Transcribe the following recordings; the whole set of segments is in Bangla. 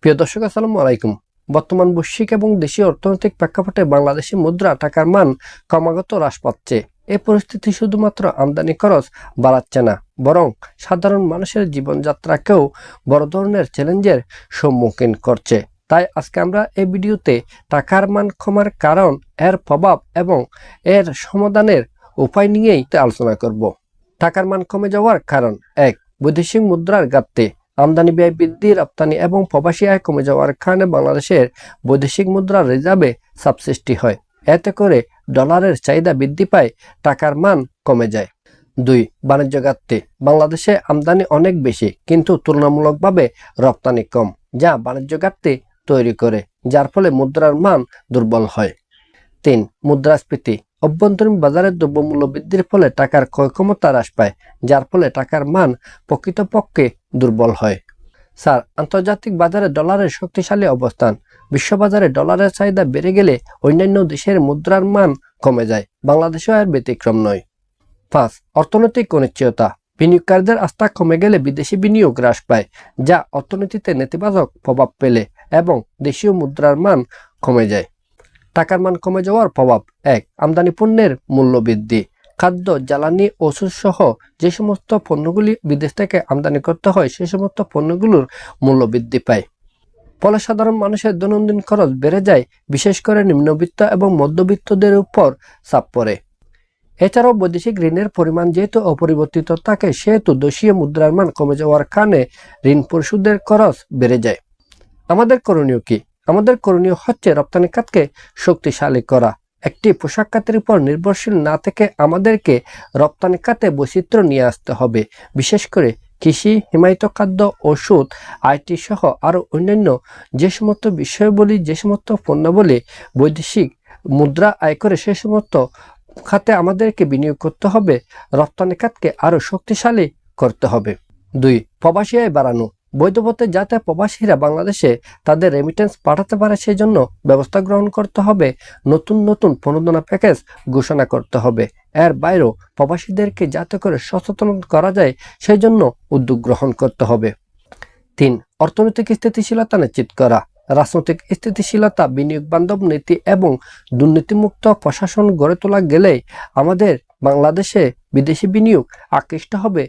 প্রিয় দর্শক, আসসালামু আলাইকুম। বর্তমান বৈশ্বিক এবং দেশীয় অর্থনৈতিক প্রেক্ষাপটে বাংলাদেশি মুদ্রা টাকার মান ক্রমাগত হ্রাস পাচ্ছে। এই পরিস্থিতি শুধুমাত্র আমদানি খরচ বাড়াচ্ছে না, বরং সাধারণ মানুষের জীবনযাত্রাকেও বড় ধরনের চ্যালেঞ্জের সম্মুখীন করছে। তাই আজকে আমরা এই ভিডিওতে টাকার মান কমার কারণ, এর প্রভাব এবং এর সমাধানের উপায় নিয়েই আলোচনা করব। টাকার মান কমে যাওয়ার কারণ: 1. বৈদেশিক মুদ্রার ঘাটতি। আমদানি ব্যয় বৃদ্ধি, রপ্তানি এবং প্রবাসী আয় কমে যাওয়ার কারণে বাংলাদেশের বৈদেশিক মুদ্রার রিজার্ভে চাপ সৃষ্টি হয়। এতে করে ডলারের চাহিদা বৃদ্ধি পায়, টাকার মান কমে যায়। 2. বাণিজ্য ঘাটতি। বাংলাদেশে আমদানি অনেক বেশি, কিন্তু তুলনামূলকভাবে রপ্তানি কম, যা বাণিজ্য ঘাটতি তৈরি করে, যার ফলে মুদ্রার মান দুর্বল হয়। 3. মুদ্রাস্ফীতি। অভ্যন্তরীণ বাজারে দ্রব্যমূল্য বৃদ্ধির ফলে টাকার ক্রয় ক্ষমতা হ্রাস পায়, যার ফলে টাকার মান প্রকৃতপক্ষে দুর্বল হয়। স্যার, আন্তর্জাতিক বাজারে ডলারের শক্তিশালী অবস্থান। বিশ্ববাজারে ডলারের চাহিদা বেড়ে গেলে অন্যান্য দেশের মুদ্রার মান কমে যায়। বাংলাদেশও এর ব্যতিক্রম নয়। 5. অর্থনৈতিক অনিশ্চয়তা। বিনিয়োগকারীদের আস্থা কমে গেলে বিদেশি বিনিয়োগ হ্রাস পায়, যা অর্থনীতিতে নেতিবাচক প্রভাব ফেলে এবং দেশীয় মুদ্রার মান কমে যায়। টাকার মান কমে যাওয়ার প্রভাব: 1. আমদানি পণ্যের মূল্য বৃদ্ধি। খাদ্য, জ্বালানি, ওষুধ সহ যে সমস্ত পণ্যগুলি বিদেশ থেকে আমদানি করতে হয়, সে সমস্ত পণ্যগুলোর মূল্য বৃদ্ধি পায়। ফলে সাধারণ মানুষের দৈনন্দিন খরচ বেড়ে যায়, বিশেষ করে নিম্নবিত্ত এবং মধ্যবিত্তদের উপর চাপ পড়ে। এছাড়াও বৈদেশিক ঋণের পরিমাণ যেহেতু অপরিবর্তিত থাকে, সেহেতু দেশীয় মুদ্রার মান কমে যাওয়ার কারণে ঋণ পরিশোধের খরচ বেড়ে যায়। আমাদের করণীয় কি? আমাদের করণীয় হচ্ছে রপ্তানি খাতকে শক্তিশালী করা। একটি পোশাক খাতের উপর নির্ভরশীল না থেকে আমাদেরকে রপ্তানি খাতে বৈচিত্র্য নিয়ে আসতে হবে। বিশেষ করে কৃষি, হিমায়িত খাদ্য, ওষুধ, আইটি সহ আরও অন্যান্য যে সমস্ত বিষয়াবলী, যে সমস্ত পণ্যাবলী বৈদেশিক মুদ্রা আয় করে, সে সমস্ত খাতে আমাদেরকে বিনিয়োগ করতে হবে। রপ্তানি খাতকে আরও শক্তিশালী করতে হবে। 2. প্রবাসী আয় বাড়ানো। বৈধ পথে যাতে প্রবাসীরা বাংলাদেশে তাদের রেমিটেন্স পাঠাতে পারে, সেই জন্য ব্যবস্থা গ্রহণ করতে হবে। নতুন নতুন প্রণোদনা প্যাকেজ ঘোষণা করতে হবে। এর বাইরেও প্রবাসীদেরকে যাতে করে সচেতন করা যায়, সেই জন্য উদ্যোগ গ্রহণ করতে হবে। 3. অর্থনৈতিক স্থিতিশীলতা নিশ্চিত করা। রাজনৈতিক স্থিতিশীলতা, বিনিয়োগ বান্ধব নীতি এবং দুর্নীতিমুক্ত প্রশাসন গড়ে তোলা গেলেই আমাদের বাংলাদেশে বিদেশি বিনিয়োগ আকৃষ্ট হবে,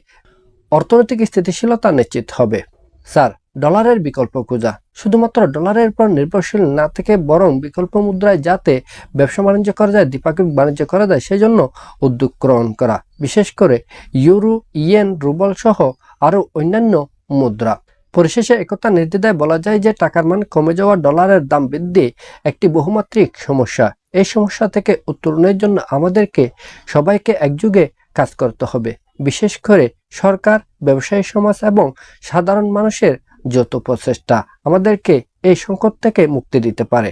অর্থনৈতিক স্থিতিশীলতা নিশ্চিত হবে। স্যার, ডলারের বিকল্প খোঁজা। শুধুমাত্র ডলারের উপর নির্ভরশীল না থেকে বরং বিকল্প মুদ্রায় যাতে ব্যবসা বাণিজ্য করা যায়, দ্বিপাক্ষিক বাণিজ্য করা যায়, সেই জন্য উদ্যোগ গ্রহণ করা। বিশেষ করে ইউরো, ইয়েন, রুবল সহ আরও অন্যান্য মুদ্রা। পরিশেষে একথা নির্দ্বিধায় বলা যায় যে টাকার মান কমে যাওয়া, ডলারের দাম বৃদ্ধি একটি বহুমাত্রিক সমস্যা। এই সমস্যা থেকে উত্তরণের জন্য আমাদেরকে সবাইকে একযোগে কাজ করতে হবে। বিশেষ করে সরকার, ব্যবসায়ী সমাজ এবং সাধারণ মানুষের যৌথ প্রচেষ্টা আমাদেরকে এই সংকট থেকে মুক্তি দিতে পারে।